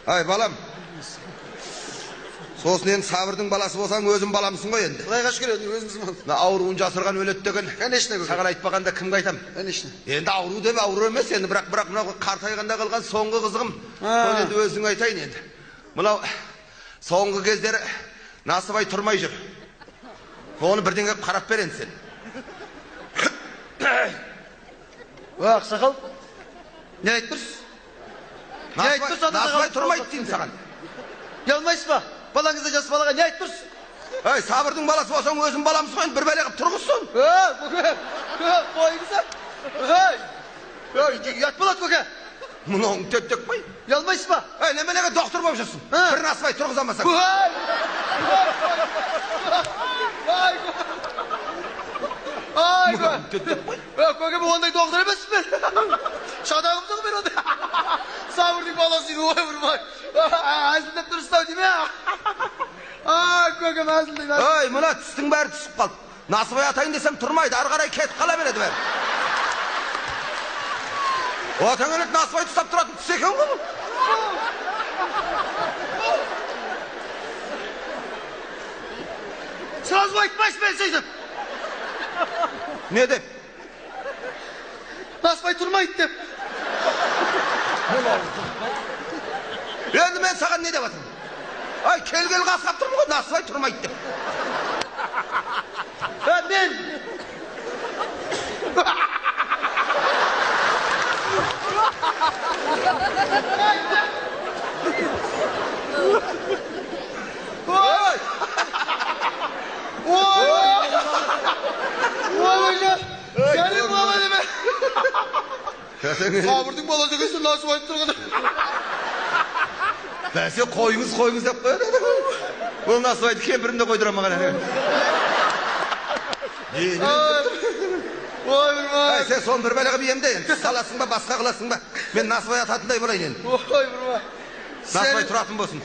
Ай, балам. Сосын енді Сабырдың баласы болсаң, өзім баламсың ғой енді. Құдайға шүкір, өзімізмін. Ауруын жасырған өледі деген. Конечно, көке. Саған айтпағанда кімге айтам? Конечно. Енді ауру деп ауру емес енді, бірақ мынау қартайғанда қалған соңғы қызығым. Оны енді өзің айтайын енді. Мынау соңғы кездері Насывай тұрмай жүр. Оны бірден келіп қарап бер енді сен. Ақсақал, не айтып тұрсыз? Не айтып тұрсыз, ата Насывай тұрмайды деймін саған. Ұялмайсыз ба? Балаңызда жас балаға не айтып тұрсыз? Ай, Сабырдың баласы болсаң, өзім баламсың ғой, бір бәле қылып тұрғызсын. Қойыңыз. Ұят болады, көке. Мұның теп-теп қой. Ұялмайсыз ба? Ай, неменеге доктор болып жүрсің? Бір Насывай тұрғызамасаң. Мұның теп-теп қой. Көке, бұл ондай доктор емес мен. Шадағымды ғой мен ондай. Сабырдың баласы ой бұрмай. Әзілдеп тұрыстау дейме. Көкем әзілдейм. Ой, мұна түстің бәрі түсіп қалды. Насывай атайын десем тұрмайды, ары қарай кетіп қала береді бәрі. Отаң өлет Насывай тұсап тұратын түс екен ғой. Сразу айтпайсыз мен сөйтіп. Не деп? Насывай тұрмайды деп. Енді мен саған не деп атырмын? Ай, кел қасқап тұрмын ғой, Насывай тұрмайды деп. Мен. Ой! Сәлем бала деме. Сабырдың баласы екенсің, Насывай тұрғаны. Бәсе қойыңыз деп қояды. Бұл Насывайды кемпірімде қойдыра маған. Ай, сен соны бір бәлеға бейемде енді. Саласың ба, басқа қыласың ба? Мен Насывай ататындай болайын енді. Ой, бұрма. Насывай тұратын болсын.